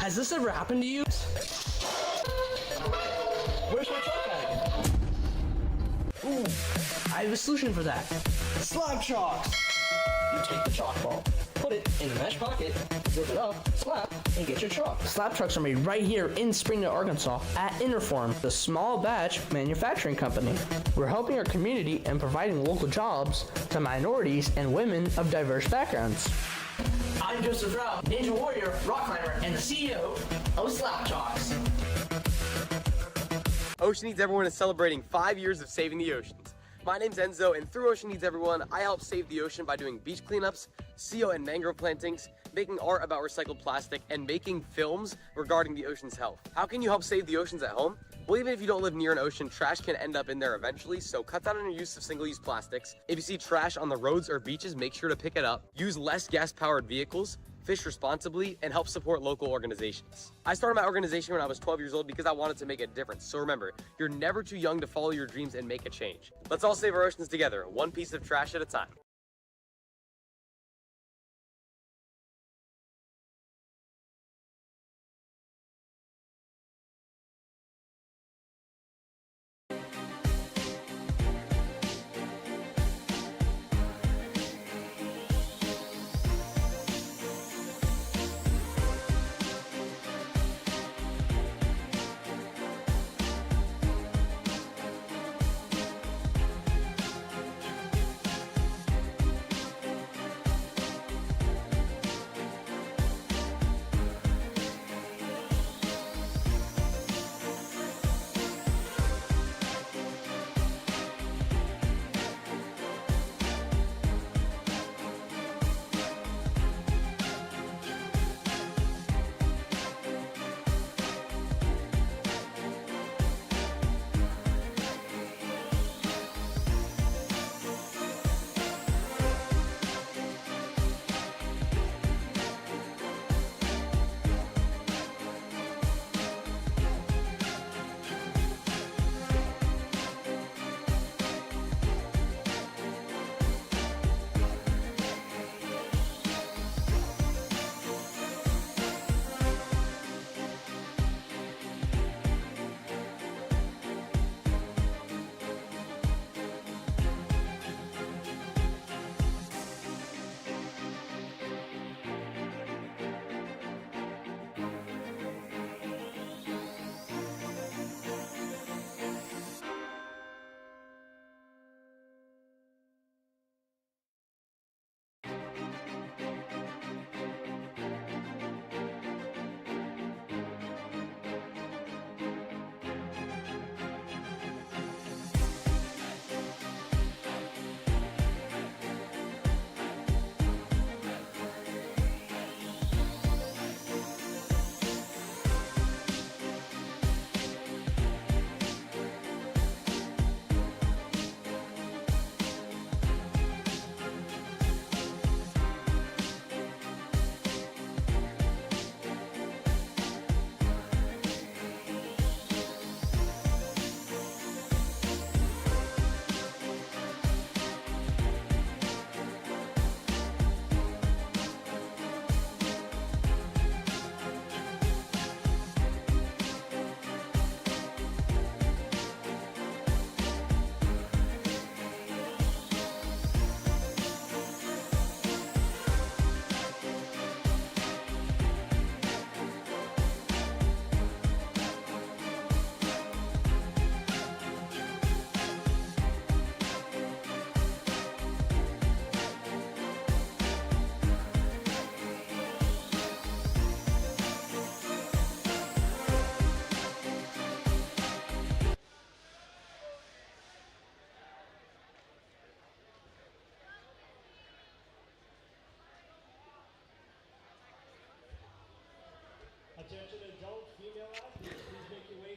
Has this ever happened to you? Where's my chalk bag? Ooh, I have a solution for that. Slab chalks! You take the chalk ball, put it in a mesh pocket, zip it up, slap, and get your chalk. Slab trucks are made right here in Springdale, Arkansas at Interform, the small batch manufacturing company. We're helping our community and providing local jobs to minorities and women of diverse backgrounds. I'm Joseph Rao, Ninja Warrior, rock climber, and the CEO of Slab Chalks. Ocean Needs Everyone is celebrating 5 years of saving the oceans. My name's Enzo, and through Ocean Needs Everyone, I help save the ocean by doing beach cleanups, seal and mangrove plantings, making art about recycled plastic, and making films regarding the ocean's health. How can you help save the oceans at home? Well, even if you don't live near an ocean, trash can end up in there eventually, so cut down on your use of single-use plastics. If you see trash on the roads or beaches, make sure to pick it up. Use less gas-powered vehicles, fish responsibly, and help support local organizations. I started my organization when I was 12 years old because I wanted to make a difference. So remember, you're never too young to follow your dreams and make a change. Let's all save our oceans together, one piece of trash at a time.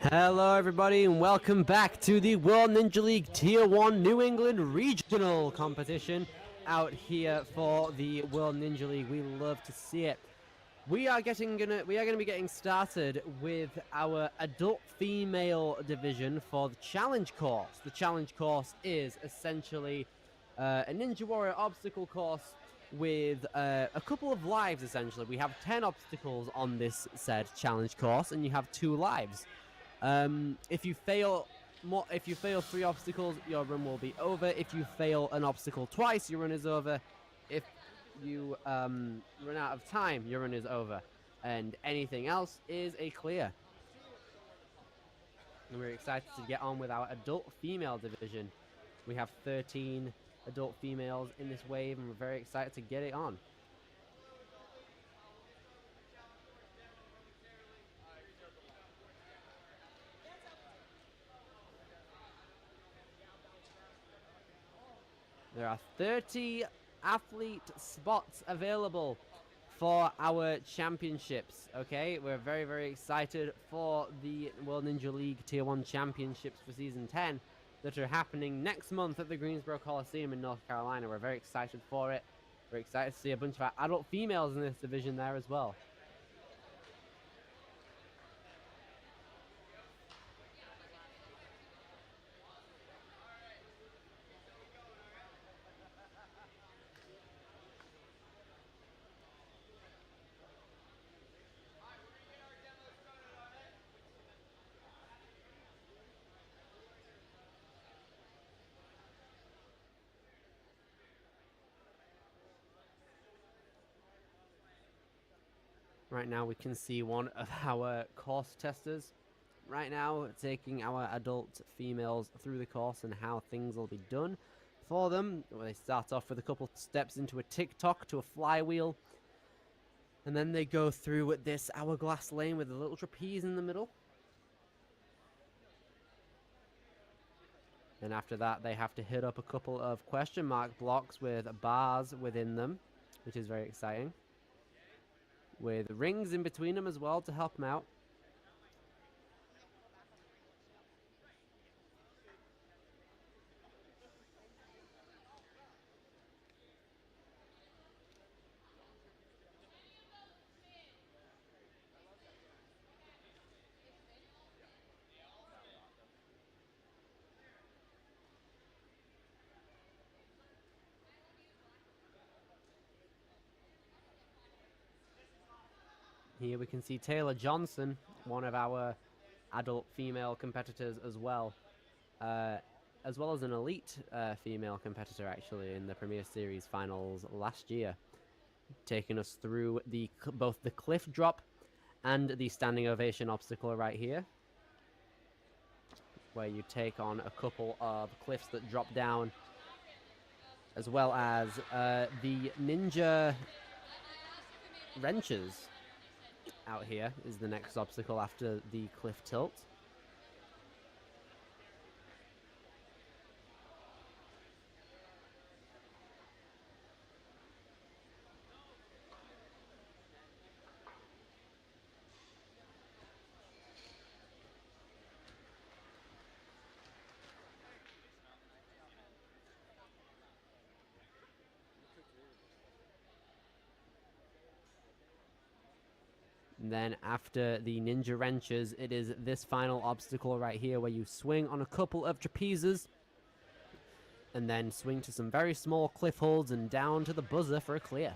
Hello everybody and welcome back to the World Ninja League Tier 1 New England Regional Competition out here for the World Ninja League. We love to see it. We are gonna be getting started with our adult female division for the challenge course. The challenge course is essentially a Ninja Warrior obstacle course with a couple of lives, essentially. We have 10 obstacles on this said challenge course, and you have 2 lives. If you fail 3 obstacles, your run will be over. If you fail an obstacle twice, your run is over. If you run out of time, your run is over. And anything else is a clear. And we're excited to get on with our adult female division. We have 13 adult females in this wave, and we're very excited to get it on. There are 30 athlete spots available for our championships. Okay, we're very, very excited for the World Ninja League Tier 1 Championships for Season 10 that are happening next month at the Greensboro Coliseum in North Carolina. We're very excited for it. We're excited to see a bunch of our adult females in this division there as well. Right now we can see one of our course testers right now taking our adult females through the course and how things will be done for them. They start off with a couple steps into a tick-tock to a flywheel, and then they go through this hourglass lane with a little trapeze in the middle. And after that they have to hit up a couple of question mark blocks with bars within them, which is very exciting, with rings in between them as well to help them out. Here we can see Taylor Johnson, one of our adult female competitors as well as an elite female competitor actually in the Premier Series finals last year, taking us through both the cliff drop and the standing ovation obstacle right here, where you take on a couple of cliffs that drop down, as well as the ninja wrenches. Out here is the next obstacle after the cliff tilt. And then after the ninja wrenches, it is this final obstacle right here where you swing on a couple of trapezes and then swing to some very small cliff holds and down to the buzzer for a clear.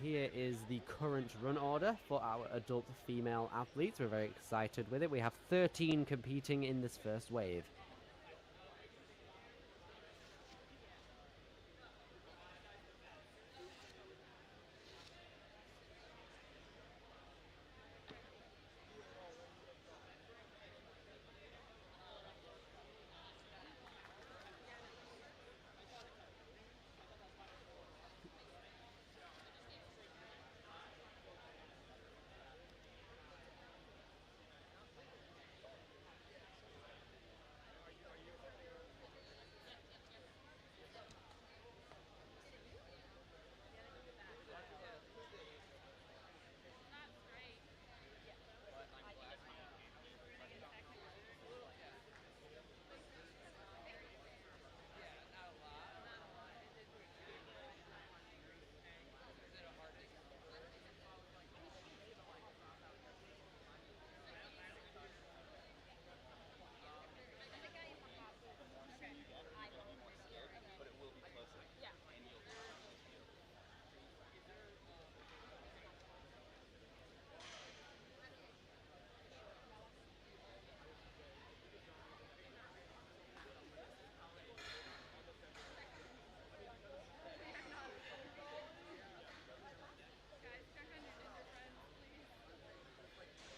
Here is the current run order for our adult female athletes. We're very excited with it. We have 13 competing in this first wave.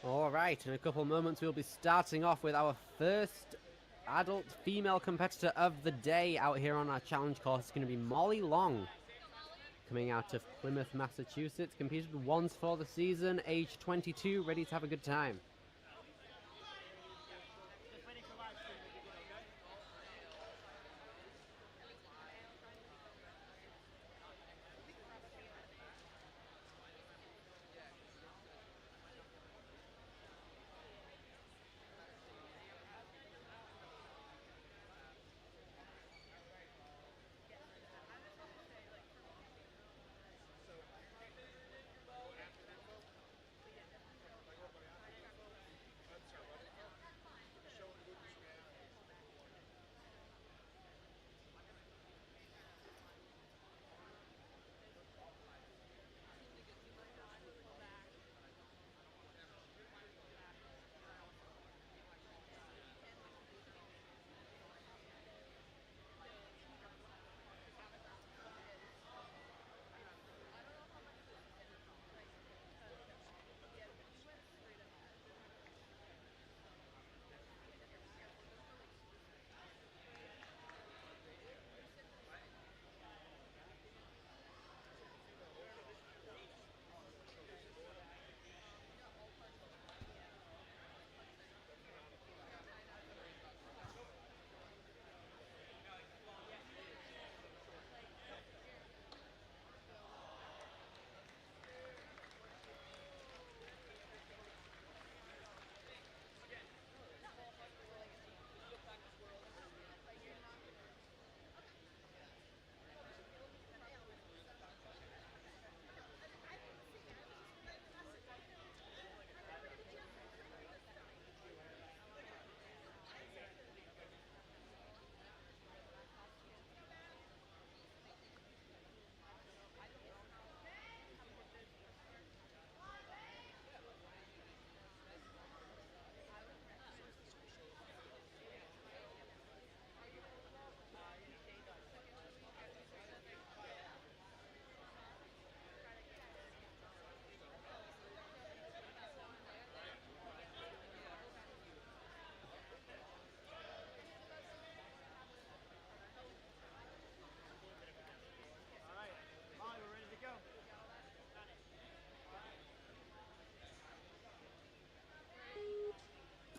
All right, in a couple of moments we'll be starting off with our first adult female competitor of the day out here on our challenge course. It's going to be Molly Long, coming out of Plymouth, Massachusetts. Competed once for the season, age 22, ready to have a good time.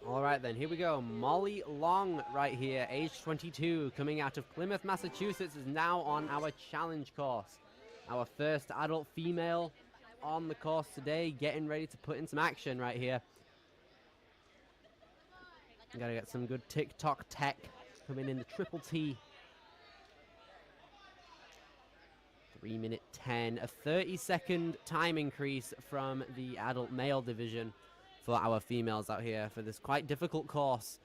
All right, then, here we go. Molly Long right here, age 22, coming out of Plymouth, Massachusetts, is now on our challenge course. Our first adult female on the course today, getting ready to put in some action right here. Gotta get some good TikTok tech coming in the triple T. 3 minute 10, a 30-second time increase from the adult male division for our females out here for this quite difficult course.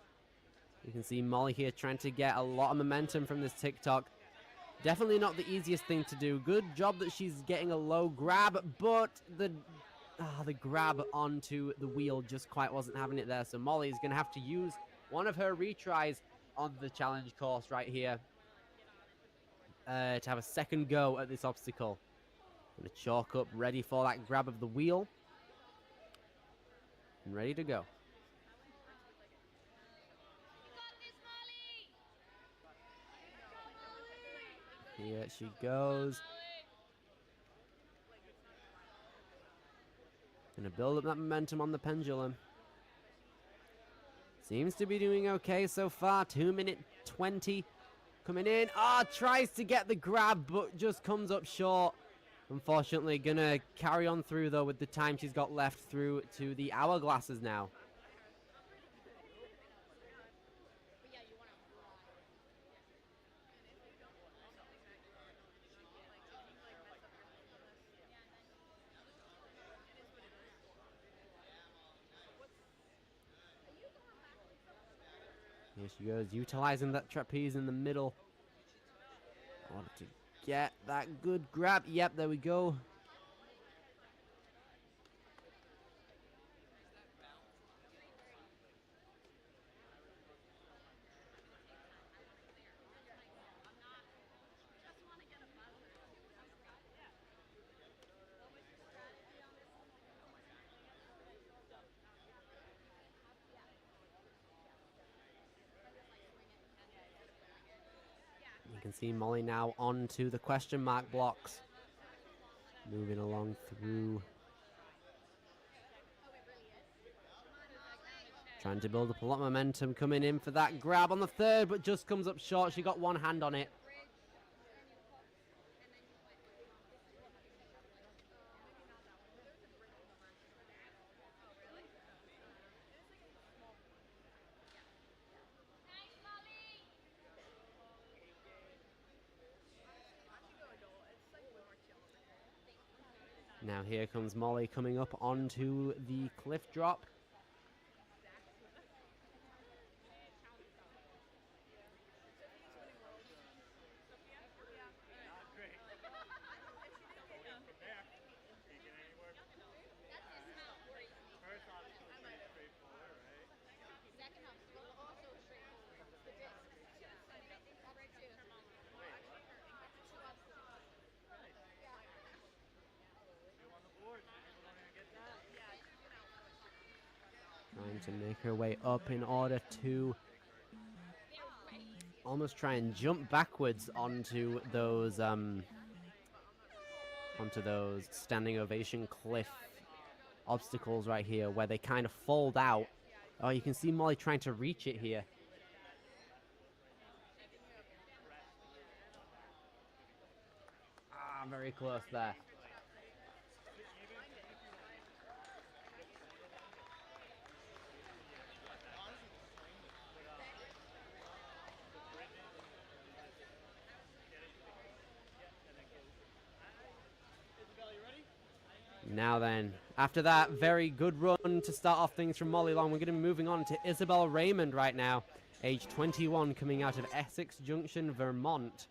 You can see Molly here trying to get a lot of momentum from this TikTok. Definitely not the easiest thing to do. Good job that she's getting a low grab, but the grab onto the wheel just quite wasn't having it there. So Molly's going to have to use one of her retries on the challenge course right here to have a second go at this obstacle. Going to chalk up, ready for that grab of the wheel. And ready to go. Here she goes. Gonna build up that momentum on the pendulum. Seems to be doing okay so far. 2 minute 20 coming in. Tries to get the grab, but just comes up short. Unfortunately, gonna carry on through, though, with the time she's got left through to the hourglasses now. Here she goes, utilizing that trapeze in the middle. I wanted to get that good grab. Yep, there we go. can see Molly now onto the question mark blocks. Moving along through. Trying to build up a lot of momentum, coming in for that grab on the third, but just comes up short. She got one hand on it. Now here comes Molly coming up onto the cliff drop. Trying to make her way up in order to almost try and jump backwards onto those standing ovation cliff obstacles right here, where they kind of fold out. Oh, you can see Molly trying to reach it here. Ah, very close there. Now then, after that very good run to start off things from Molly Long, we're going to be moving on to Isabel Raymond right now, age 21, coming out of Essex Junction, Vermont.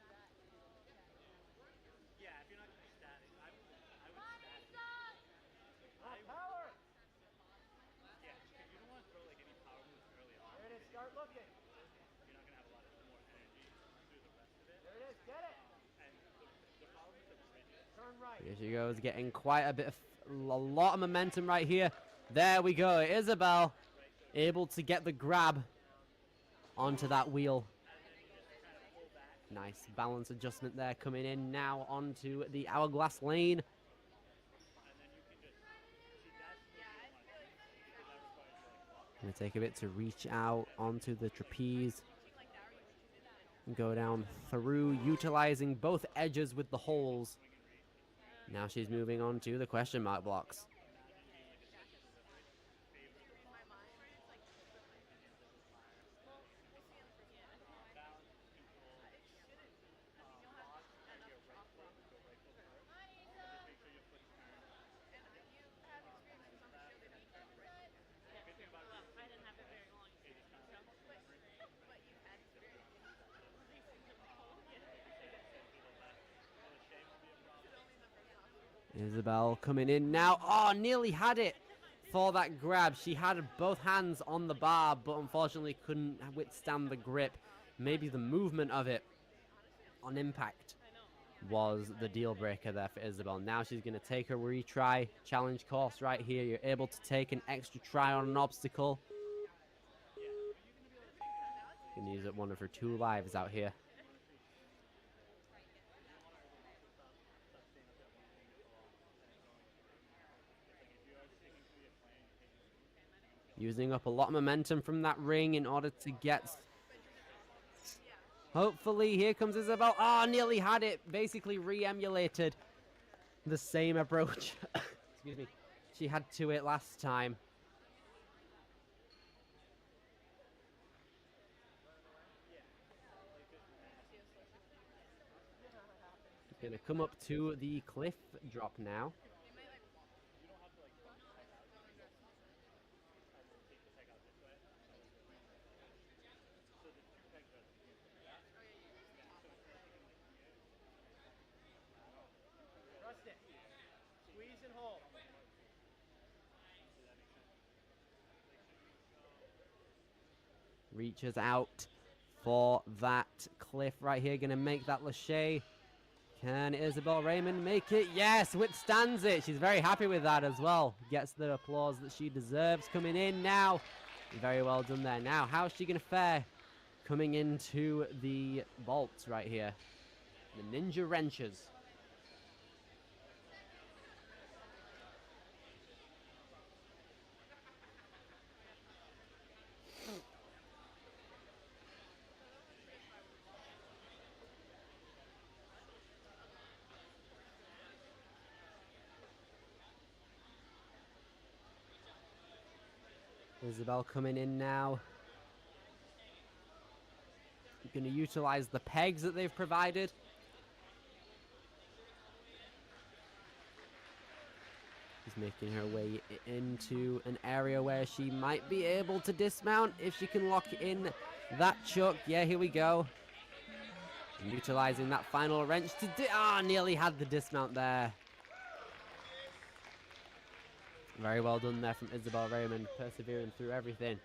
Here she goes, getting quite a lot of momentum right here. There we go, Isabel able to get the grab onto that wheel. Nice balance adjustment there, coming in now onto the hourglass lane. Gonna take a bit to reach out onto the trapeze and go down through, utilizing both edges with the holes. Now she's moving on to the question mark blocks. Isabel coming in now. Oh, nearly had it for that grab. She had both hands on the bar, but unfortunately couldn't withstand the grip. Maybe the movement of it on impact was the deal breaker there for Isabel. Now she's going to take a retry. Challenge course right here. You're able to take an extra try on an obstacle. Going to use up one of her 2 lives out here. Using up a lot of momentum from that ring in order to get... Hopefully, here comes Isabel. Ah, nearly had it. Basically re-emulated the same approach. Excuse me. She had to it last time. Gonna come up to the cliff drop now. Reaches out for that cliff right here. Gonna make that lâché. Can Isabel Raymond make it? Yes, withstands it. She's very happy with that as well. Gets the applause that she deserves. Coming in now. Very well done there. Now, how's she gonna fare coming into the vaults right here? The Ninja Wrenches. Isabel coming in now. Going to utilize the pegs that they've provided. She's making her way into an area where she might be able to dismount if she can lock in that chuck. Yeah, here we go. Utilizing that final wrench to nearly had the dismount there. Very well done there from Isabel Raymond, persevering through everything.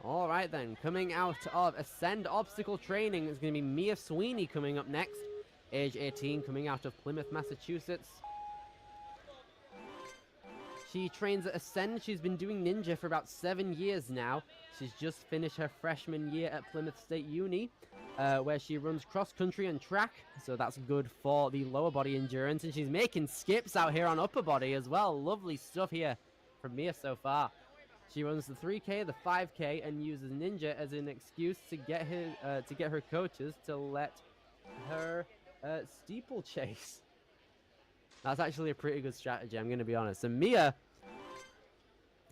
All right then, coming out of Ascend Obstacle Training is going to be Mia Sweeney coming up next. Age 18, coming out of Plymouth, Massachusetts. She trains at Ascend. She's been doing ninja for about 7 years now. She's just finished her freshman year at Plymouth State Uni, where she runs cross-country and track. So that's good for the lower body endurance. And she's making skips out here on upper body as well. Lovely stuff here from Mia so far. She runs the 3K, the 5K, and uses ninja as an excuse to get her coaches to let her steeplechase. That's actually a pretty good strategy, I'm going to be honest. And Mia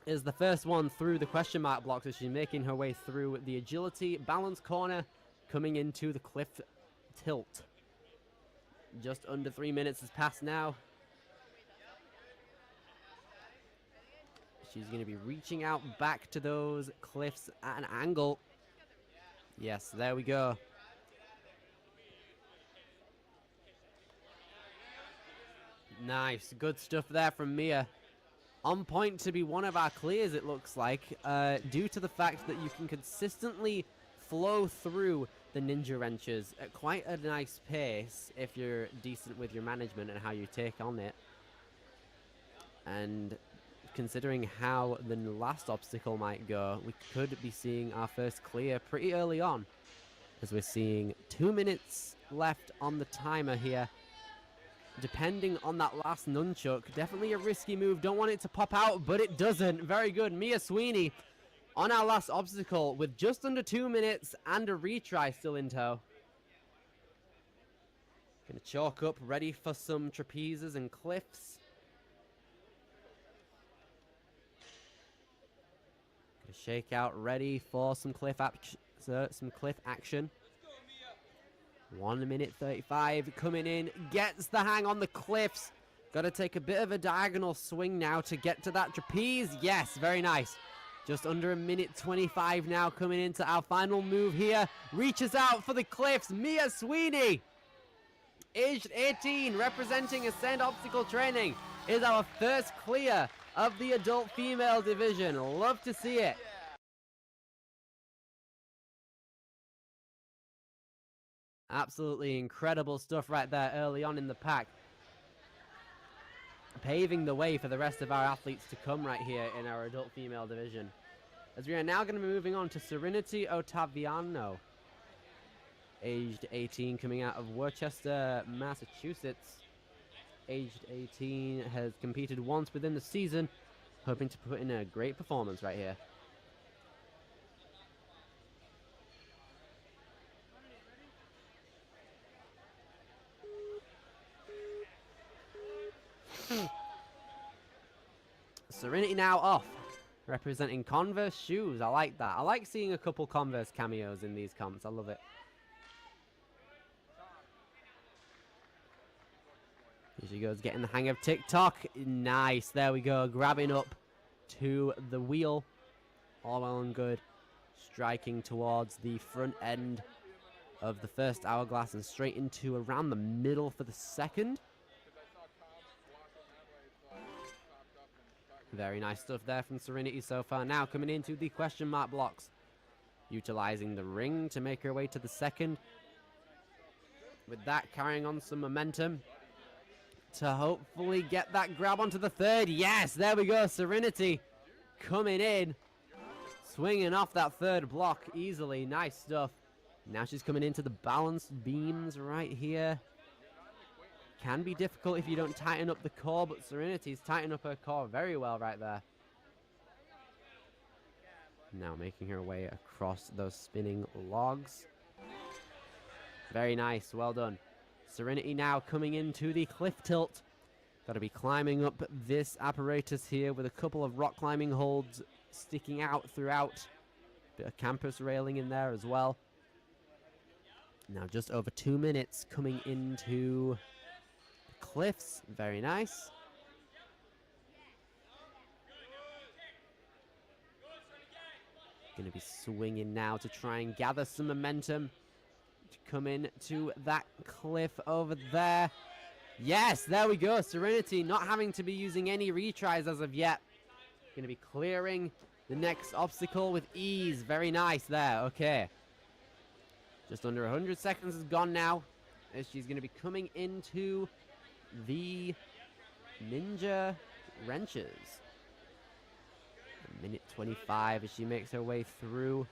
is the first one through the question mark blocks as she's making her way through the agility balance corner, coming into the cliff tilt. Just under 3 minutes has passed now. She's going to be reaching out back to those cliffs at an angle. Yes, there we go. Nice, good stuff there from Mia. On point to be one of our clears, it looks like, due to the fact that you can consistently flow through the ninja wrenches at quite a nice pace if you're decent with your management and how you take on it. And considering how the last obstacle might go, we could be seeing our first clear pretty early on, as we're seeing 2 minutes left on the timer here. Depending on that last nunchuck, definitely a risky move. Don't want it to pop out, but it doesn't. Very good. Mia Sweeney on our last obstacle with just under 2 minutes and a retry still in tow. Gonna chalk up, ready for some trapezes and cliffs. Gonna shake out, ready for some cliff action. 1 minute 35 coming in, gets the hang on the cliffs. Got to take a bit of a diagonal swing now to get to that trapeze. Yes, very nice. Just under 1 minute 25 now coming into our final move here. Reaches out for the cliffs. Mia Sweeney, aged 18, representing Ascend Obstacle Training, is our first clear of the adult female division. Love to see it. Absolutely incredible stuff right there early on in the pack. Paving the way for the rest of our athletes to come right here in our adult female division. As we are now going to be moving on to Serenity Ottaviano, aged 18, coming out of Worcester, Massachusetts. Aged 18, has competed once within the season, hoping to put in a great performance right here. Serenity now off, representing Converse shoes. I like that. I like seeing a couple Converse cameos in these comps. I love it. Here she goes, getting the hang of TikTok. Nice. There we go. Grabbing up to the wheel. All well and good. Striking towards the front end of the first hourglass and straight into around the middle for the second. Very nice stuff there from Serenity so far. Now coming into the question mark blocks. Utilizing the ring to make her way to the second. With that, carrying on some momentum to hopefully get that grab onto the third. Yes, there we go. Serenity coming in, swinging off that third block easily. Nice stuff. Now she's coming into the balanced beams right here. Can be difficult if you don't tighten up the core, but Serenity's tightened up her core very well right there. Now making her way across those spinning logs. Very nice, well done. Serenity now coming into the cliff tilt. Got to be climbing up this apparatus here with a couple of rock climbing holds sticking out throughout. Bit of campus railing in there as well. Now just over 2 minutes coming into the cliffs. Very nice. Going to be swinging now to try and gather some momentum to come in to that cliff over there. Yes, there we go. Serenity not having to be using any retries as of yet. Going to be clearing the next obstacle with ease. Very nice there. Okay. Just under 100 seconds is gone now, as she's going to be coming into the Ninja Wrenches. Minute 25 as she makes her way through,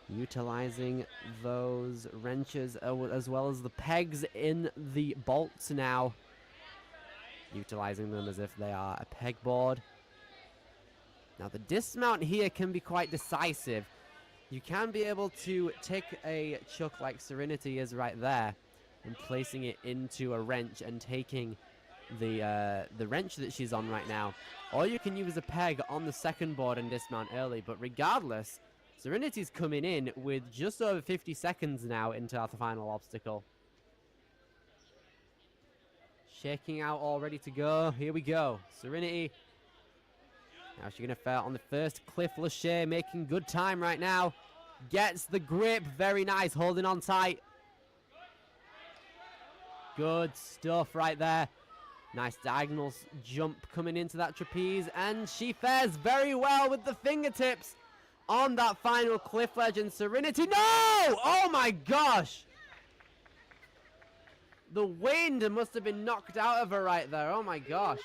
utilizing those wrenches as well as the pegs in the bolts now, utilizing them as if they are a pegboard. Now the dismount here can be quite decisive. You can be able to take a chuck like Serenity is right there and placing it into a wrench and taking the wrench that she's on right now. Or you can use a peg on the second board and dismount early, but regardless, Serenity's coming in with just over 50 seconds now into our final obstacle. Shaking out, all ready to go. Here we go. Serenity. Now she's going to fare on the first cliff. Lachey making good time right now. Gets the grip. Very nice. Holding on tight. Good stuff right there. Nice diagonal jump coming into that trapeze. And she fares very well with the fingertips on that final cliff ledge. And Serenity. No! Oh my gosh! The wind must have been knocked out of her right there. Oh my gosh.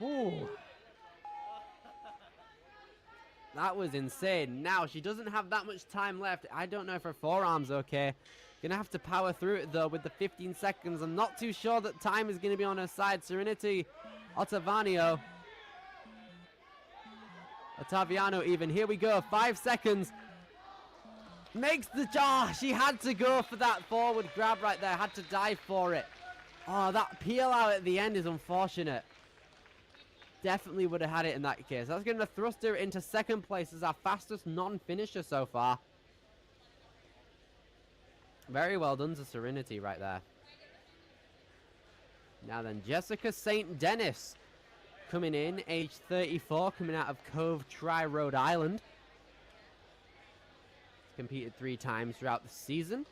Ooh. That was insane. Now, she doesn't have that much time left. I don't know if her forearm's okay. Gonna have to power through it, though, with the 15 seconds. I'm not too sure that time is gonna be on her side. Serenity, Ottaviano even. Here we go. 5 seconds. Makes the... Oh, she had to go for that forward grab right there. Had to dive for it. Oh, that peel out at the end is unfortunate. Definitely would have had it in that case. That's going to thrust her into second place as our fastest non-finisher so far. Very well done to Serenity right there. Now then, Jessica St. Dennis coming in, age 34, coming out of Cove Tri, Rhode Island. Competed 3 times throughout the season.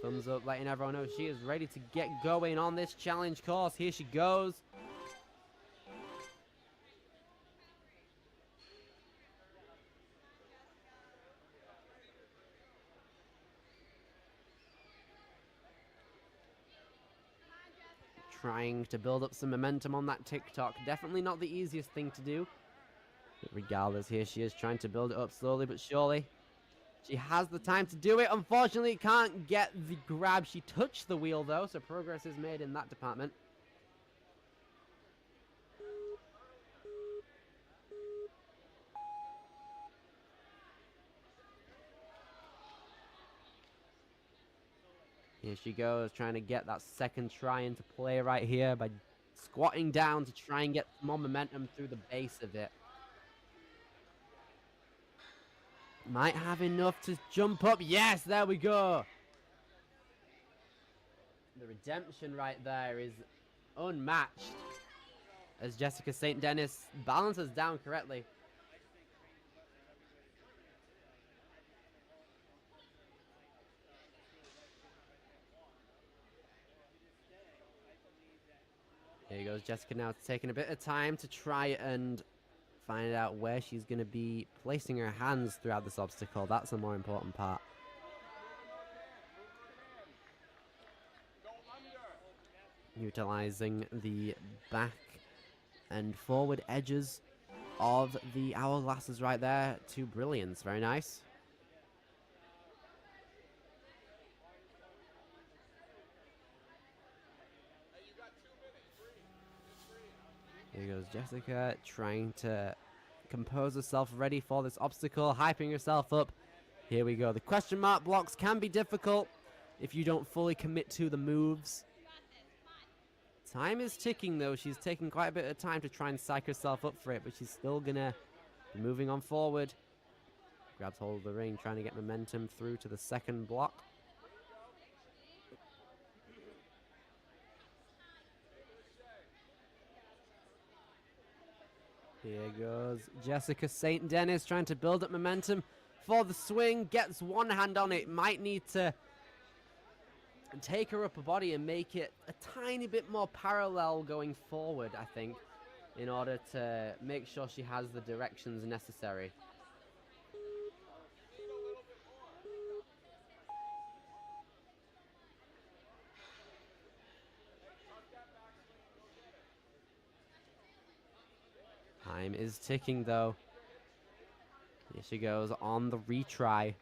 Thumbs up, letting everyone know she is ready to get going on this challenge course. Here she goes. Trying to build up some momentum on that TikTok. Definitely not the easiest thing to do. But regardless, here she is trying to build it up slowly but surely. She has the time to do it. Unfortunately, can't get the grab. She touched the wheel, though, so progress is made in that department. Here she goes, trying to get that second try into play right here by squatting down to try and get more momentum through the base of it. Might have enough to jump up. Yes, there we go. The redemption right there is unmatched as Jessica St. Dennis balances down correctly. Here goes Jessica now, taking a bit of time to try and find out where she's going to be placing her hands throughout this obstacle. That's the more important part. utilizing the back and forward edges of the hourglasses right there to brilliance. Very nice. Here goes Jessica, trying to compose herself, ready for this obstacle, hyping herself up. Here we go. The question mark blocks can be difficult if you don't fully commit to the moves. Time is ticking, though. She's taking quite a bit of time to try and psych herself up for it, but she's still gonna be moving on forward. Grabs hold of the ring, trying to get momentum through to the second block. Here goes Jessica St. Denis, trying to build up momentum for the swing. Gets one hand on it. Might need to take her upper body and make it a tiny bit more parallel going forward, I think, in order to make sure she has the directions necessary. Time is ticking, though. Here she goes on the retry.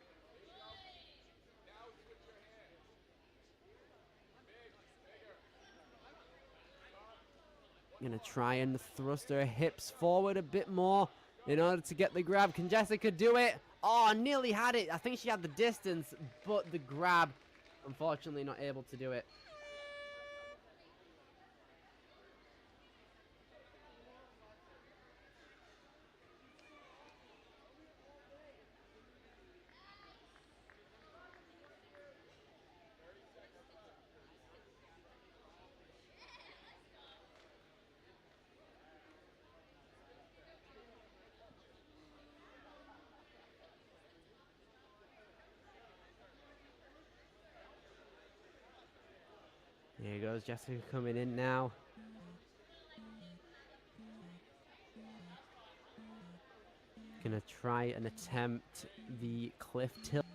Gonna try and thrust her hips forward a bit more in order to get the grab. Can Jessica do it? Oh, nearly had it. I think she had the distance, but the grab, unfortunately, not able to do it. Here goes Jessica coming in now. Gonna try and attempt the cliff tilt.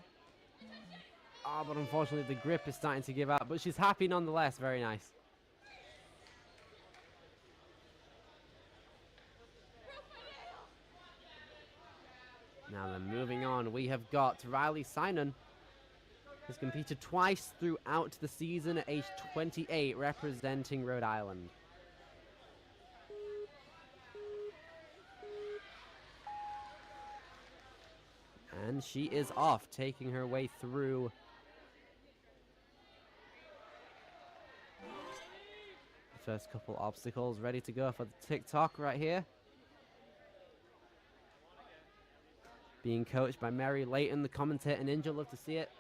Oh, but unfortunately the grip is starting to give out, but she's happy nonetheless. Very nice. Now then, moving on, we have got Riley Synan. Has competed twice throughout the season at age 28, representing Rhode Island. And she is off, taking her way through the first couple obstacles, ready to go for the TikTok right here. Being coached by Mary Layton, the commentator ninja. Love to see it.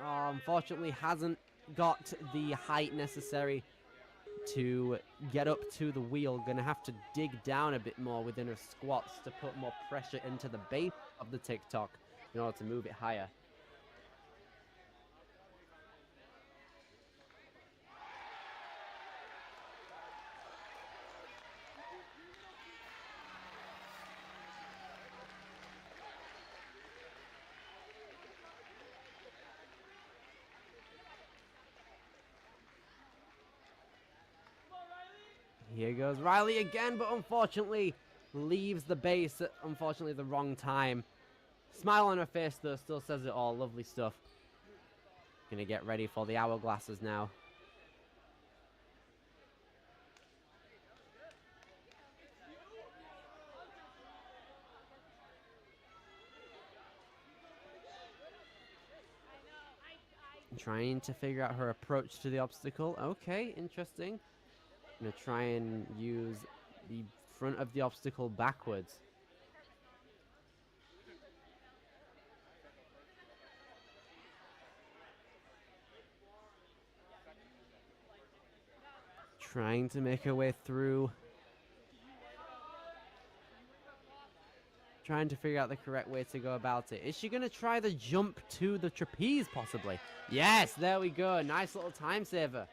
Unfortunately hasn't got the height necessary to get up to the wheel. Gonna have to dig down a bit more within her squats to put more pressure into the base of the TikTok in order to move it higher. Here goes Riley again, but unfortunately leaves the base at, unfortunately, the wrong time. Smile on her face, though, still says it all. Lovely stuff. Gonna get ready for the hourglasses now. Trying to figure out her approach to the obstacle. Okay, interesting. Gonna try and use the front of the obstacle backwards. Trying to make her way through. Trying to figure out the correct way to go about it. Is she going to try the jump to the trapeze, possibly? Yes, there we go. Nice little time saver.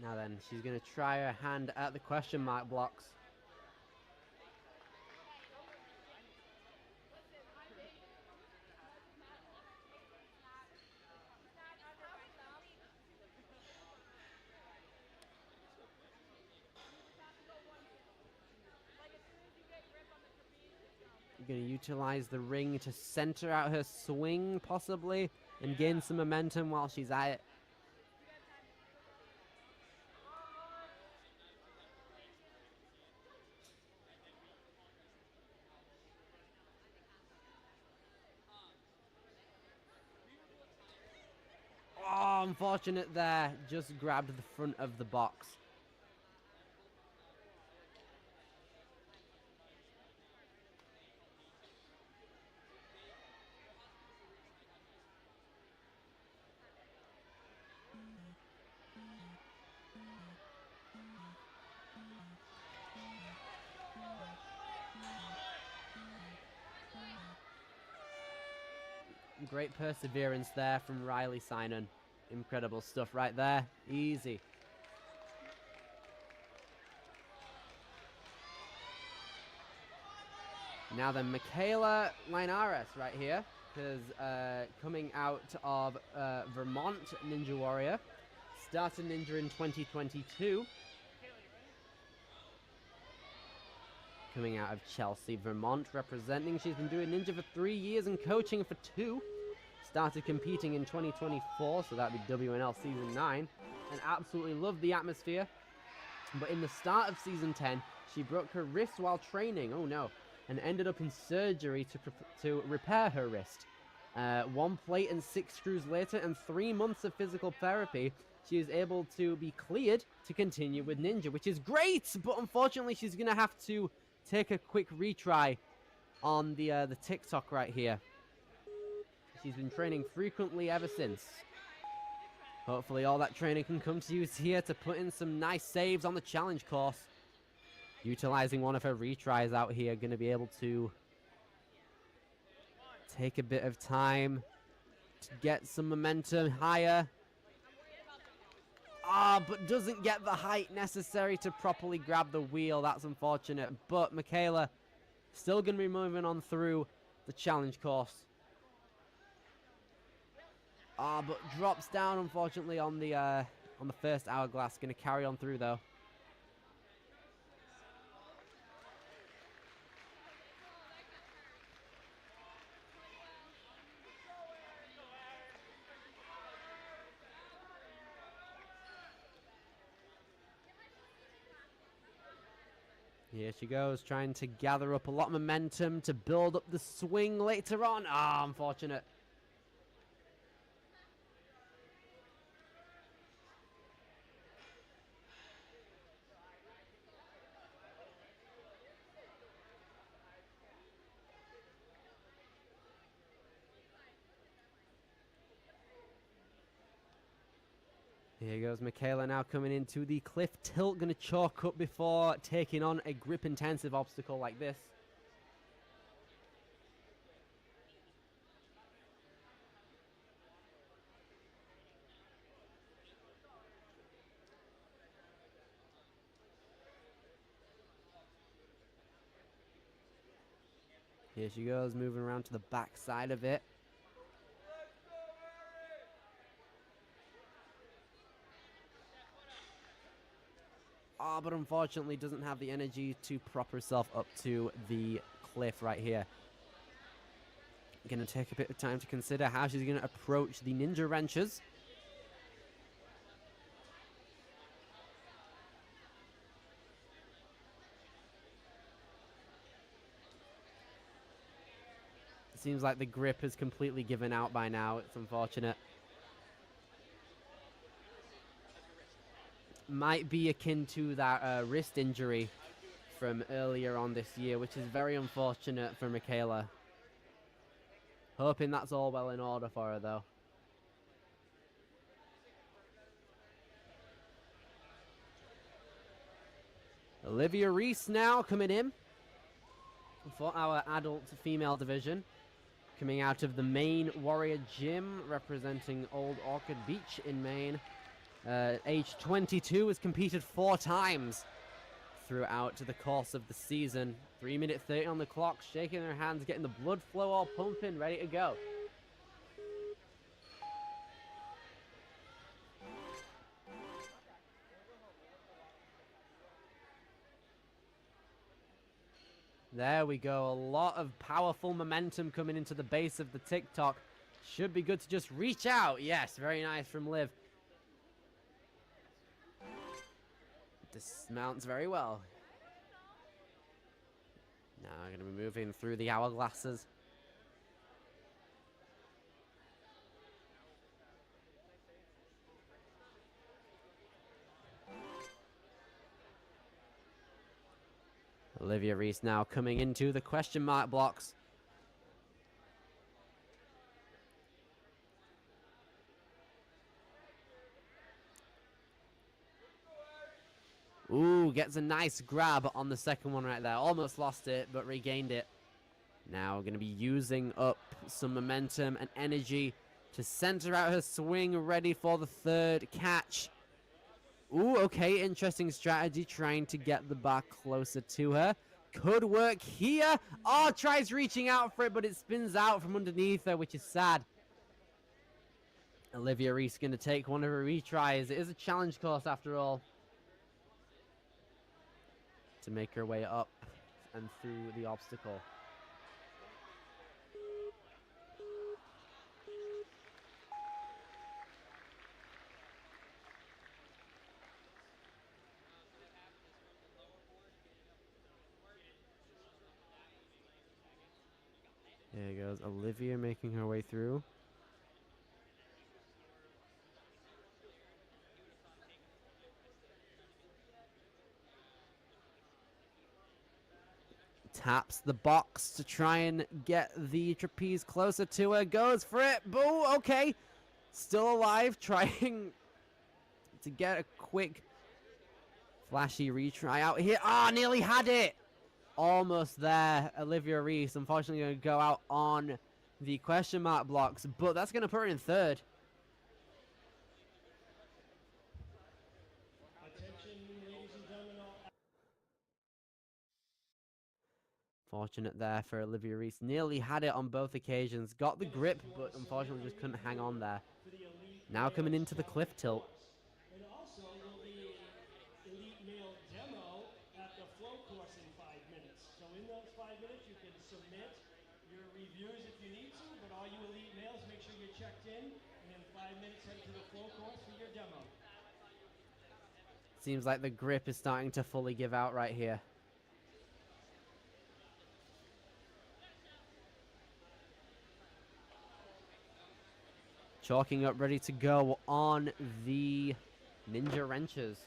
Now then, she's going to try her hand at the question mark blocks. Going to utilize the ring to center out her swing, possibly, and gain some momentum while she's at it. Oh, unfortunate there. Just grabbed the front of the box. Great perseverance there from Riley Synan. Incredible stuff right there. Easy. Now then, Michaela Linares right here, because coming out of Vermont Ninja Warrior. Started Ninja in 2022. Coming out of Chelsea, Vermont, representing. She's been doing Ninja for 3 years and coaching for 2. Started competing in 2024, so that'd be WNL Season 9. And absolutely loved the atmosphere. But in the start of Season 10, she broke her wrist while training. Oh no. And ended up in surgery to repair her wrist. 1 plate and 6 screws later and 3 months of physical therapy, she is able to be cleared to continue with Ninja, which is great! But unfortunately, she's going to have to take a quick retry on the TikTok right here. She's been training frequently ever since. Hopefully all that training can come to use here to put in some nice saves on the challenge course. Utilizing one of her retries out here, going to be able to take a bit of time to get some momentum higher. But doesn't get the height necessary to properly grab the wheel. That's unfortunate. But Michaela still going to be moving on through the challenge course. But drops down, unfortunately, on the first hourglass. Going to carry on through, though. Here she goes, trying to gather up a lot of momentum to build up the swing later on. Unfortunate. Here goes Michaela now coming into the cliff tilt. Going to chalk up before taking on a grip-intensive obstacle like this. Here she goes, moving around to the back side of it. But unfortunately doesn't have the energy to prop herself up to the cliff right here. Going to take a bit of time to consider how she's going to approach the ninja wrenches. It seems like the grip has completely given out by now. It's unfortunate. Might be akin to that wrist injury from earlier on this year, which is very unfortunate for Michaela. Hoping that's all well in order for her, though. Olivia Reese now coming in for our adult female division. Coming out of the Maine Warrior Gym, representing Old Orchard Beach in Maine. Age 22, has competed 4 times throughout the course of the season. 3 minute 30 on the clock, shaking her hands, getting the blood flow all pumping, ready to go. There we go, a lot of powerful momentum coming into the base of the TikTok. Should be good to just reach out. Yes, very nice from Liv. Dismounts very well. Now I'm going to be moving through the hourglasses. Olivia Reese now coming into the question mark blocks. Ooh, gets a nice grab on the second one right there. Almost lost it, but regained it. Now going to be using up some momentum and energy to center out her swing, ready for the third catch. Ooh, okay, interesting strategy, trying to get the bar closer to her. Could work here. Oh, tries reaching out for it, but it spins out from underneath her, which is sad. Olivia Reese going to take one of her retries. It is a challenge course after all. To make her way up and through the obstacle. There goes Olivia making her way through. Taps the box to try and get the trapeze closer to her. Goes for it. Boo, okay. Still alive, trying to get a quick flashy retry out here. Ah, nearly had it. Almost there. Olivia Reese, unfortunately, going to go out on the question mark blocks, but that's going to put her in third. Fortunate there for Olivia Reese. Nearly had it on both occasions. Got the grip, but unfortunately just couldn't hang on there. Now coming into the cliff tilt. And also will be elite male demo at the flow course in 5 minutes. So in those 5 minutes, you can submit your reviews if you need to, but all you elite males, make sure you're checked in, and in 5 minutes, head to the flow course for your demo. Seems like the grip is starting to fully give out right here. Chalking up, ready to go on the Ninja Wrenches.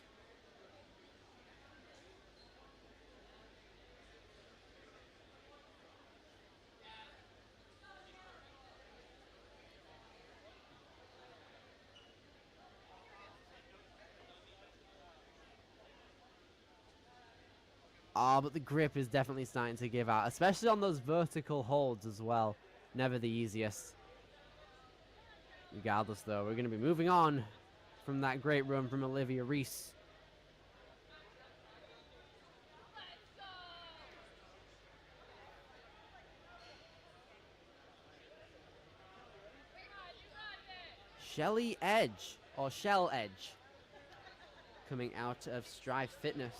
Ah, but the grip is definitely starting to give out, especially on those vertical holds as well. Never the easiest. Regardless, though, we're going to be moving on from that great run from Olivia Reese. Shelly Edge, or Shell Edge, coming out of Strive Fitness.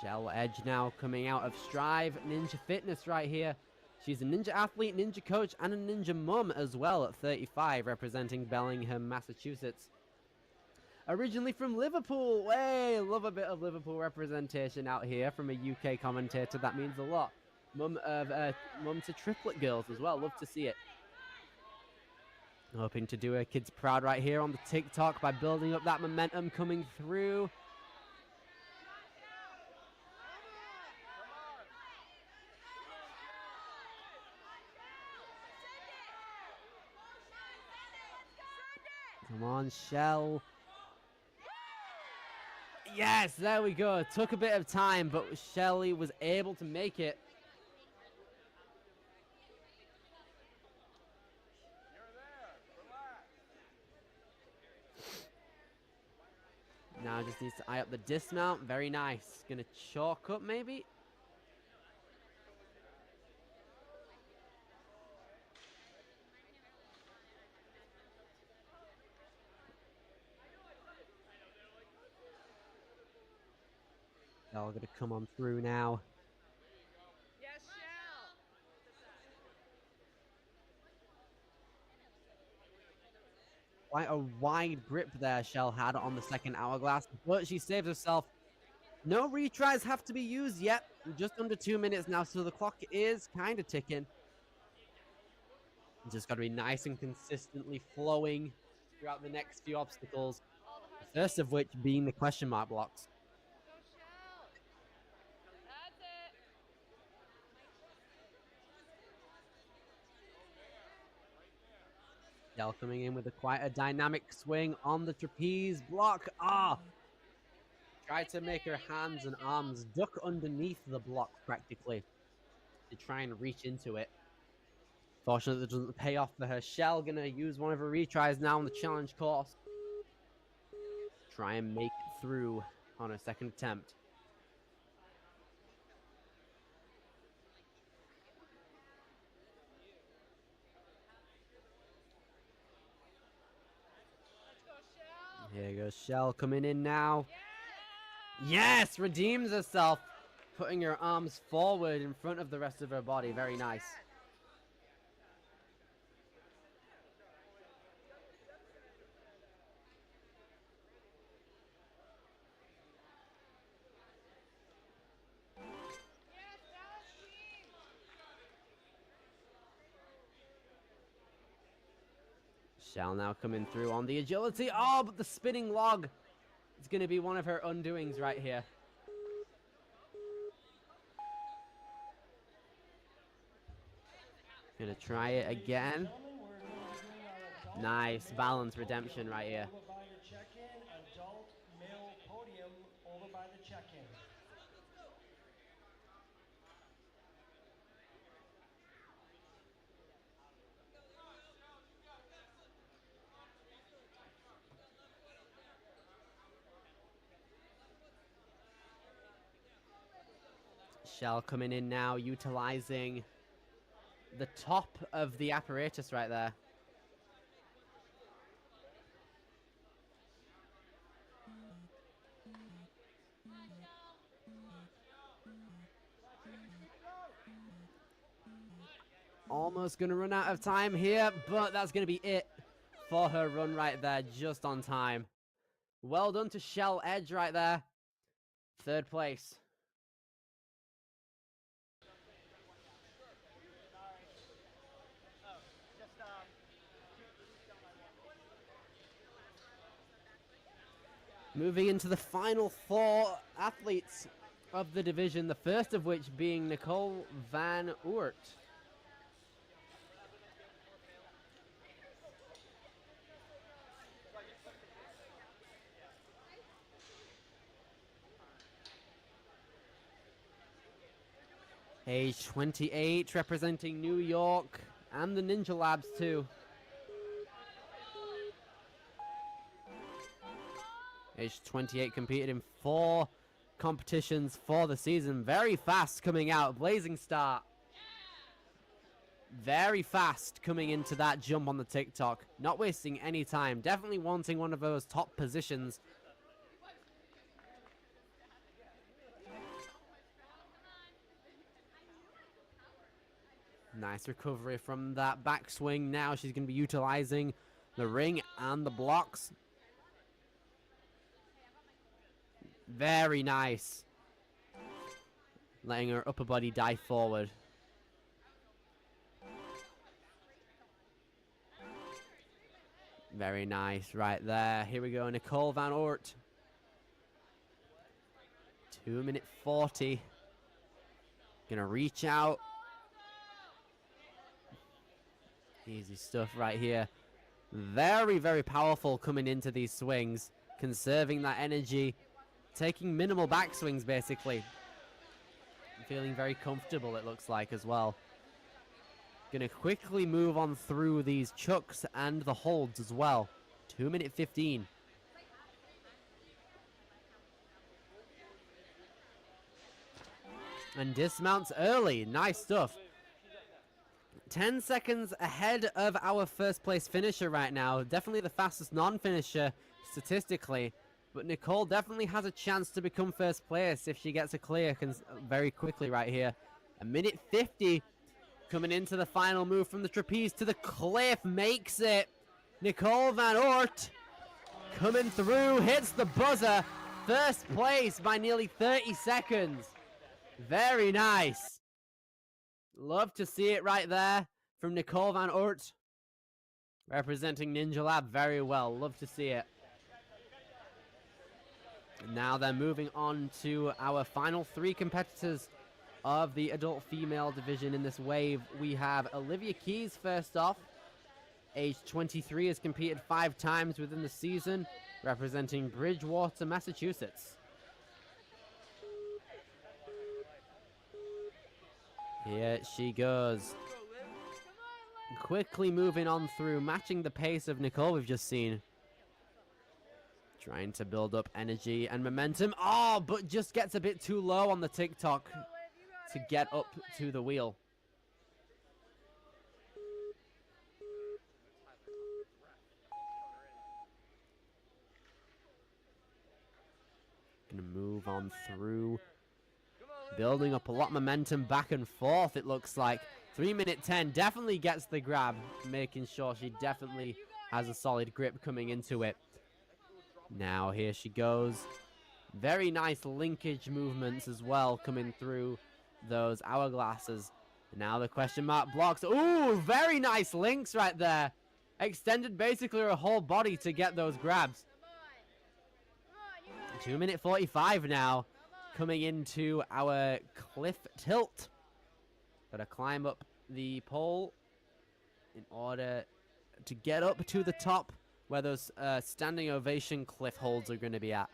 Shell Edge now coming out of Strive Ninja Fitness right here. She's a ninja athlete, ninja coach, and a ninja mum as well at 35, representing Bellingham, Massachusetts. Originally from Liverpool. Hey, love a bit of Liverpool representation out here from a UK commentator. That means a lot. Mum to triplet girls as well. Love to see it. Hoping to do her kids proud right here on the TikTok by building up that momentum coming through. Come on, Shell. Yes, there we go. Took a bit of time, but Shelly was able to make it. Now just needs to eye up the dismount. Very nice. Gonna chalk up maybe. All gonna come on through now. Yes, Shell. Quite a wide grip there Shell had on the second hourglass, but she saves herself. No retries have to be used yet. Just under 2 minutes now, so the clock is kind of ticking. Just got to be nice and consistently flowing throughout the next few obstacles. The first of which being the question mark blocks. Go, Shell. That's it. Shell coming in with quite a dynamic swing on the trapeze block. Tried to make her hands and arms duck underneath the block practically to try and reach into it. Fortunately, it doesn't pay off for her. Shell gonna use one of her retries now on the challenge course. Try and make it through on her second attempt. Let's go, Shell. Here goes Shell coming in now. Yeah. Yes! Redeems herself. Putting her arms forward in front of the rest of her body. Very nice. Yes, Dallas team. Shell now coming through on the agility. Oh, but the spinning log. It's going to be one of her undoings right here. Gonna try it again. Gentlemen, we're going to be doing our adult Nice balance redemption right here. over by your check-in, adult male podium over by the check-in. Shell coming in now, utilizing the top of the apparatus right there. Almost going to run out of time here, but that's going to be it for her run right there, just on time. Well done to Shell Edge right there. Third place. Moving into the final four athletes of the division, the first of which being Nicole Van Oort. Age 28, representing New York and the Ninja Labs too. Age 28, competed in 4 competitions for the season. Very fast coming out, blazing start. Very fast coming into that jump on the TikTok. Not wasting any time. Definitely wanting one of those top positions. Nice recovery from that backswing. Now she's going to be utilizing the ring and the blocks. Very nice. Letting her upper body dive forward. Very nice right there. Here we go, Nicole Van Oort. 2 minute 40. Gonna reach out. Easy stuff right here. Very, very powerful coming into these swings. Conserving that energy. Taking minimal backswings, basically. Feeling very comfortable, it looks like, as well. Gonna quickly move on through these chucks and the holds as well. 2 minute 15. And dismounts early. Nice stuff. 10 seconds ahead of our first place finisher right now. Definitely the fastest non-finisher statistically. But Nicole definitely has a chance to become first place if she gets a clear very quickly right here. 1 minute 50 coming into the final move from the trapeze to the cliff. Makes it. Nicole Van Oort coming through. Hits the buzzer. First place by nearly 30 seconds. Very nice. Love to see it right there from Nicole Van Oort. Representing Ninja Lab very well. Love to see it. Now they're moving on to our final 3 competitors of the adult female division in this wave. We have Olivia Keys first off. Age 23, has competed 5 times within the season, representing Bridgewater, Massachusetts. Here she goes. Quickly moving on through, matching the pace of Nicole we've just seen. Trying to build up energy and momentum. Oh, but just gets a bit too low on the TikTok to get up to the wheel. Gonna move on through. Building up a lot of momentum back and forth, it looks like. 3 minute 10 definitely gets the grab, making sure she definitely has a solid grip coming into it. Now here she goes. Very nice linkage movements as well coming through those hourglasses. Now the question mark blocks. Ooh, very nice links right there. Extended basically her whole body to get those grabs. 2 minute 45 now. Coming into our cliff tilt. Gotta climb up the pole in order to get up to the top where those standing ovation cliff holds are going to be at.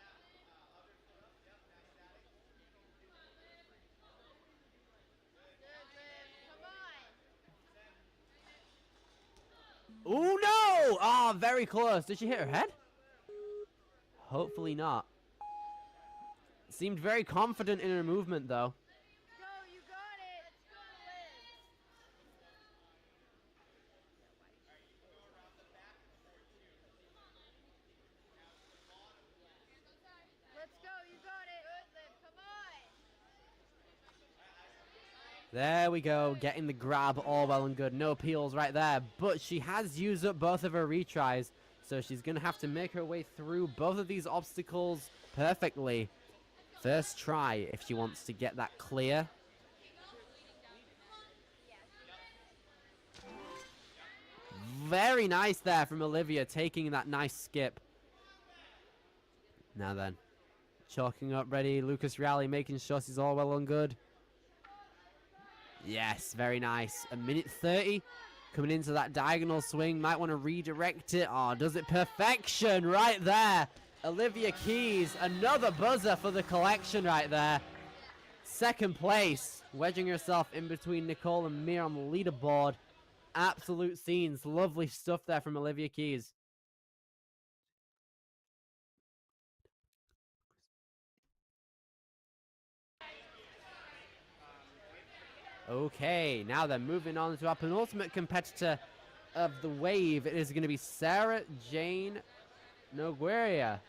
Oh no! Oh, very close. Did she hit her head? Hopefully not. Seemed very confident in her movement, though. Go, you got it. Let's go, Liz. Let's go, you got it. Good, Liv, come on. There we go, getting the grab, all well and good. No peels right there, but she has used up both of her retries, so she's going to have to make her way through both of these obstacles perfectly. First try if she wants to get that clear. Very nice there from Olivia, taking that nice skip. Now then, chalking up ready. Lucas Rally making sure she's all well and good. Yes, very nice. 1 minute 30 coming into that diagonal swing. Might want to redirect it. Oh, does it perfection right there. Olivia Keys, another buzzer for the collection right there. Second place, wedging herself in between Nicole and Mir on the leaderboard. Absolute scenes. Lovely stuff there from Olivia Keys. Okay, now then, moving on to our penultimate competitor of the wave. It is going to be Sarah Jane Nogueira.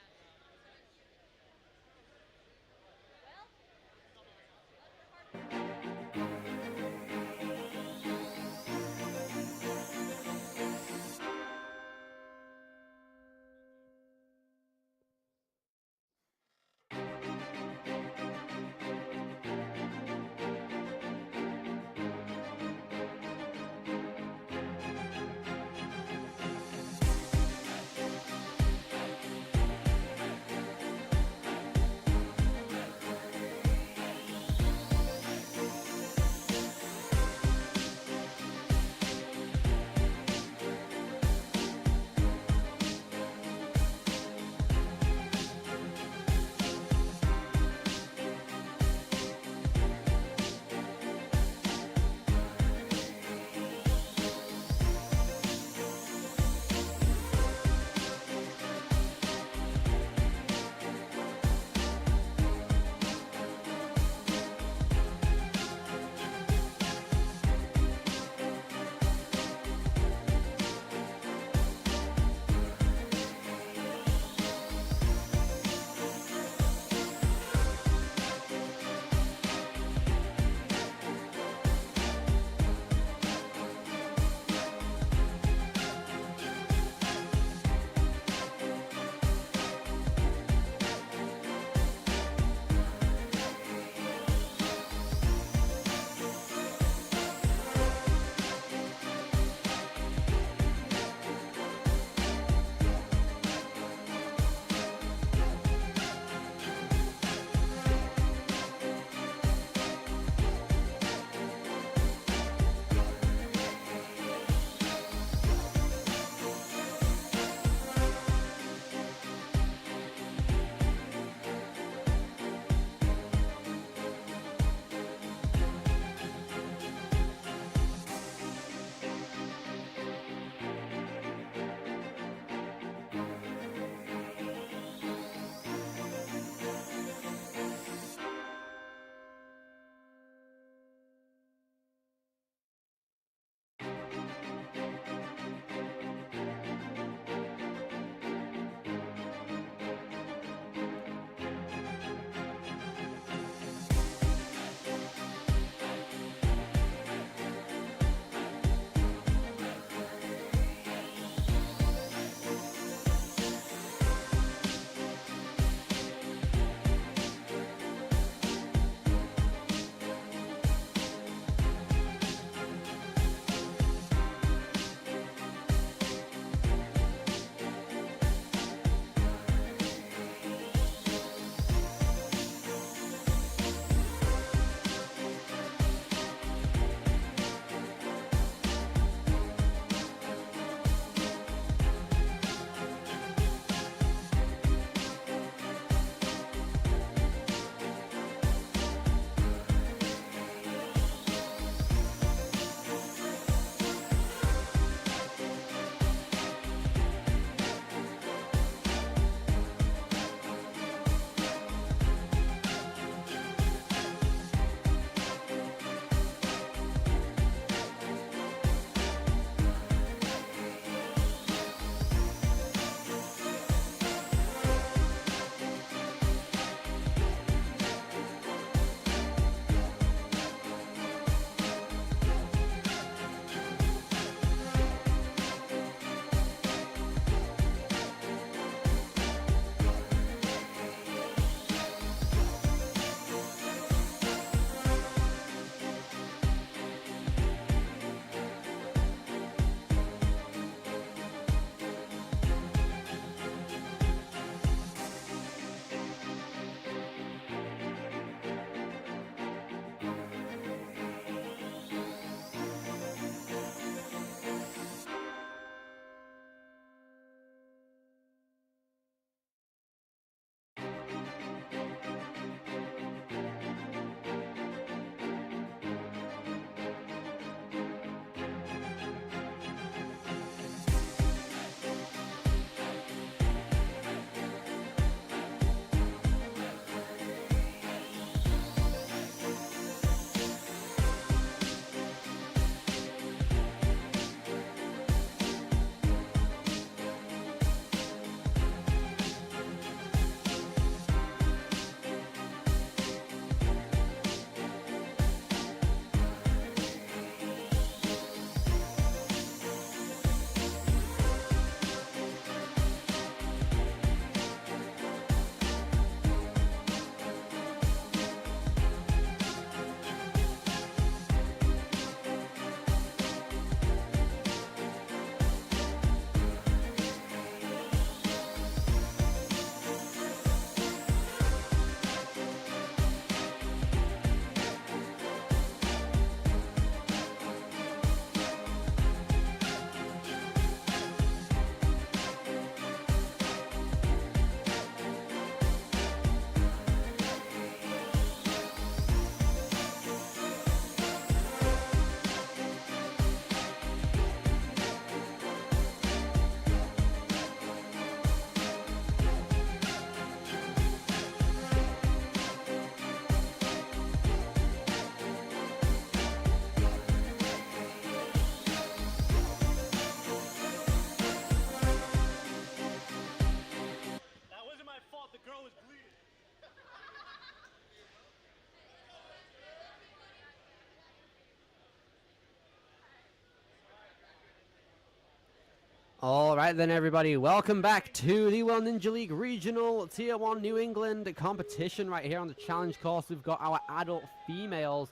All right then, everybody. Welcome back to the World Ninja League Regional Tier 1 New England competition right here on the challenge course. We've got our adult females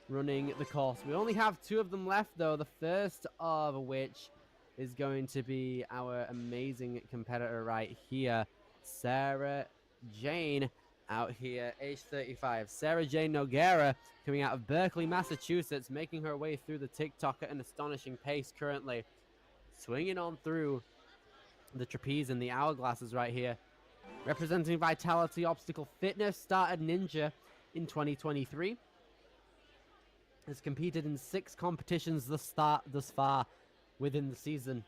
running the course. We only have 2 of them left, though. The first of which is going to be our amazing competitor right here, Sarah Jane, out here, age 35. Sarah Jane Noguera, coming out of Berkeley, Massachusetts, making her way through the TikTok at an astonishing pace currently. Swinging on through the trapeze and the hourglasses right here. Representing Vitality Obstacle Fitness, started Ninja in 2023. Has competed in 6 competitions thus far within the season.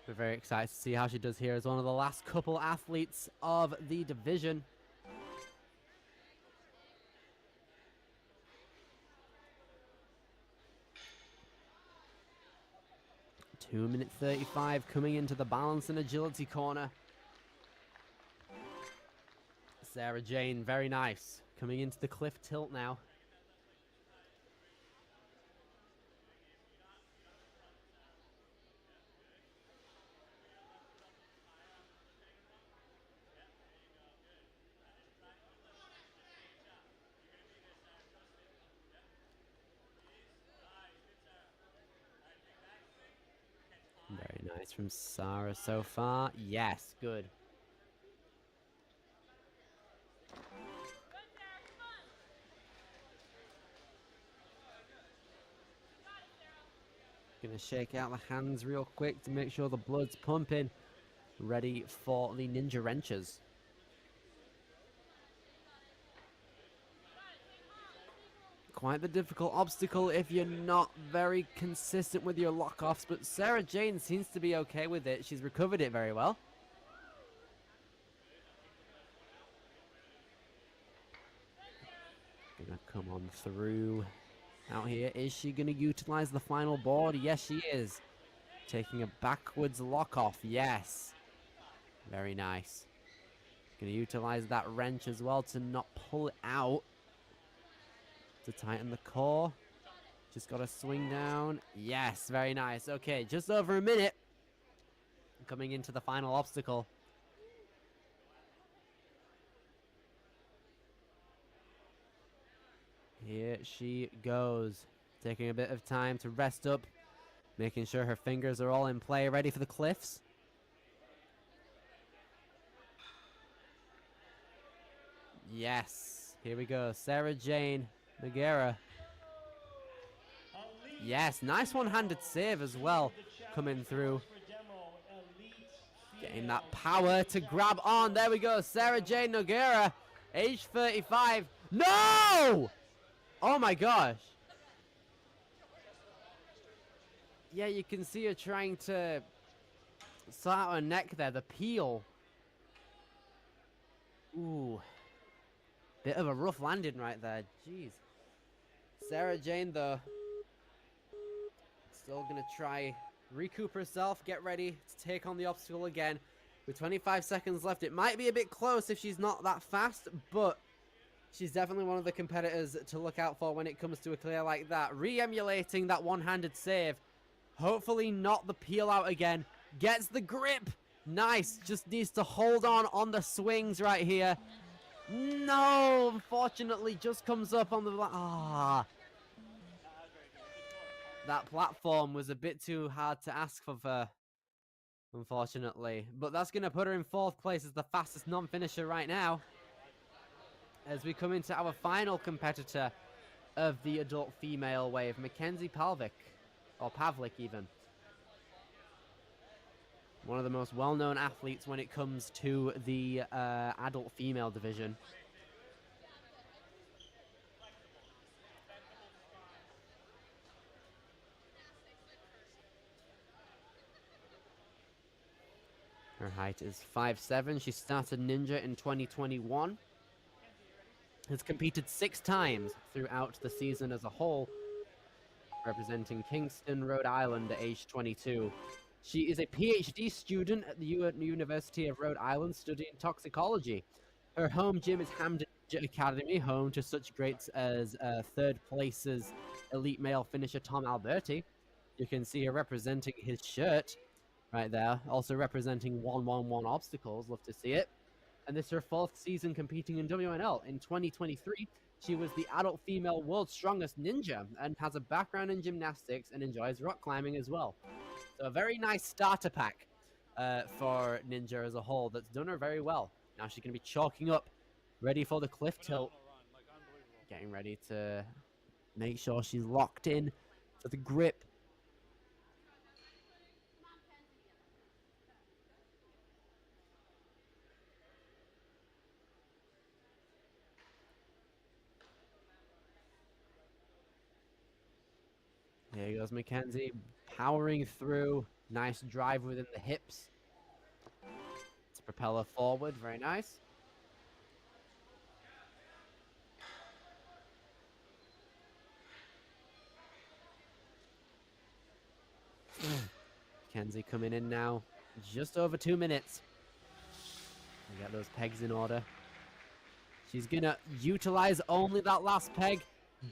We're very excited to see how she does here as one of the last couple athletes of the division. Two minute 35 coming into the balance and agility corner. Sarah Jane, very nice. Coming into the cliff tilt now. Very nice from Sarah so far. Yes, good. Gonna shake out the hands real quick to make sure the blood's pumping. Ready for the ninja wrenches. Quite the difficult obstacle if you're not very consistent with your lock-offs, but Sarah Jane seems to be okay with it. She's recovered it very well. Gonna come on through out here. Is she gonna utilize the final board? Yes, she is. Taking a backwards lock-off. Yes. Very nice. Gonna utilize that wrench as well to not pull it out. To tighten the core. Just got to swing down. Yes, very nice. Okay, just over a minute. Coming into the final obstacle. Here she goes. Taking a bit of time to rest up. Making sure her fingers are all in play. Ready for the cliffs. Yes. Here we go. Sarah Jane Noguera. Yes, nice one-handed save as well. Coming through. Getting that power to grab on. There we go. Sarah Jane Noguera. Age 35. No! Oh my gosh. Yeah, you can see her trying to sort out her neck there. The peel. Ooh. Bit of a rough landing right there. Jeez. Sarah Jane, though, still going to try recoup herself, get ready to take on the obstacle again. With 25 seconds left, it might be a bit close if she's not that fast, but she's definitely one of the competitors to look out for when it comes to a clear like that. Re-emulating that one-handed save. Hopefully not the peel out again. Gets the grip. Nice. Just needs to hold on the swings right here. No, unfortunately, just comes up on the... That platform was a bit too hard to ask for her, unfortunately. But that's going to put her in 4th place as the fastest non-finisher right now. As we come into our final competitor of the adult female wave, Mackenzie Pavlik, or Pavlik even. One of the most well-known athletes when it comes to the adult female division. Her height is 5'7". She started Ninja in 2021. Has competed 6 times throughout the season as a whole, representing Kingston, Rhode Island at age 22. She is a PhD student at the University of Rhode Island studying toxicology. Her home gym is Hamden Academy, home to such greats as 3rd place's elite male finisher Tom Alberti, You can see her representing his shirt right there, also representing 111 obstacles. Love to see it. And this is her 4th season competing in WNL. In 2023, she was the adult female world's strongest ninja and has a background in gymnastics and enjoys rock climbing as well. So a very nice starter pack for Ninja as a whole that's done her very well. Now she's going to be chalking up, ready for the cliff tilt. Getting ready to make sure she's locked in for the grip. There goes Mackenzie, powering through. Nice drive within the hips to propel her forward. Very nice. Mackenzie coming in now. Just over 2 minutes. We got those pegs in order. She's gonna utilize only that last peg.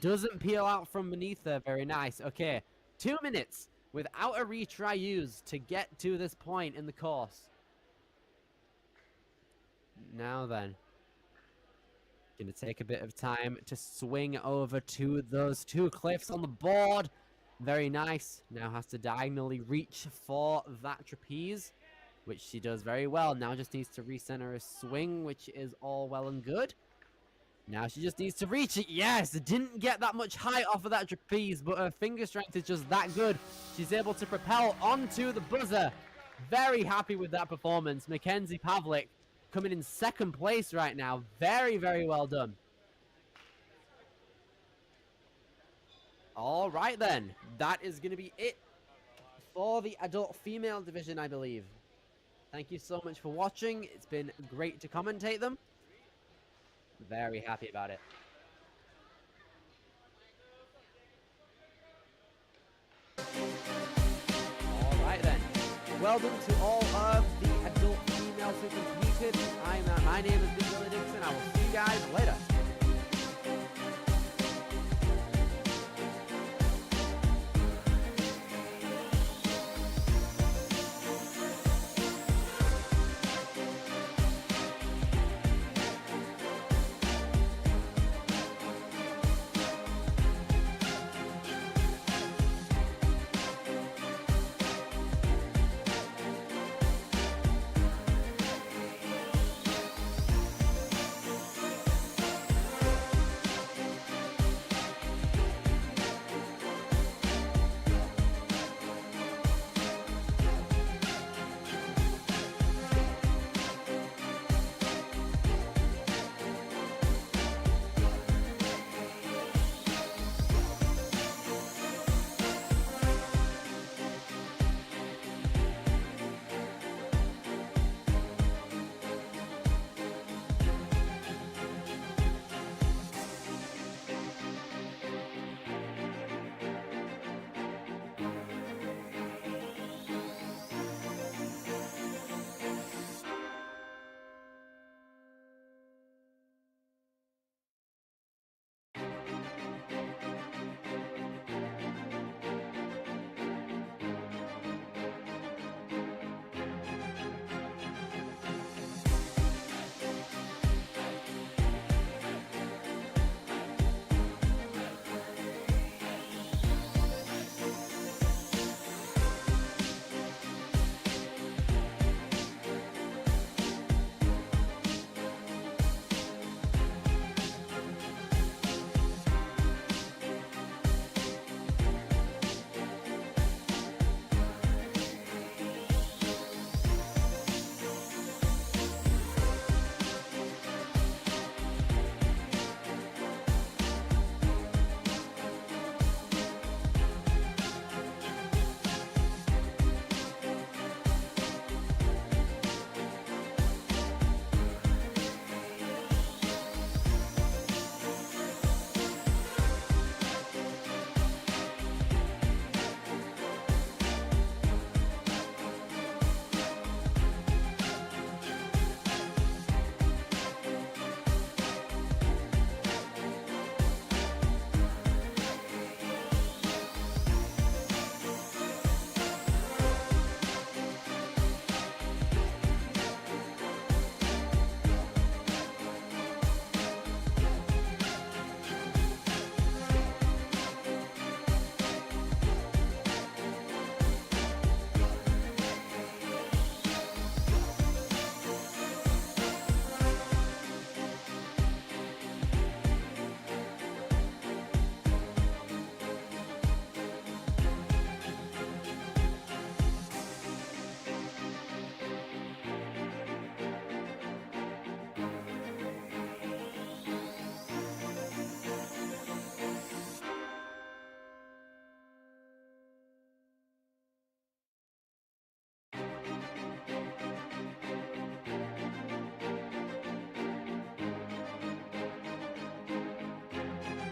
Doesn't peel out from beneath her. Very nice. Okay, 2 minutes without a retry used to get to this point in the course. Now then, gonna take a bit of time to swing over to those 2 cliffs on the board. Very nice. Now has to diagonally reach for that trapeze, which she does very well. Now just needs to recenter her swing, which is all well and good. Now she just needs to reach it. Yes, didn't get that much height off of that trapeze, but her finger strength is just that good. She's able to propel onto the buzzer. Very happy with that performance. Mackenzie Pavlik coming in 2nd place right now. Very, very well done. All right then, that is going to be it for the adult female division, I believe. Thank you so much for watching. It's been great to commentate them. Very happy about it. All right then. Well done to all of the adult females who competed. My name is Billy Dixon. I will see you guys later.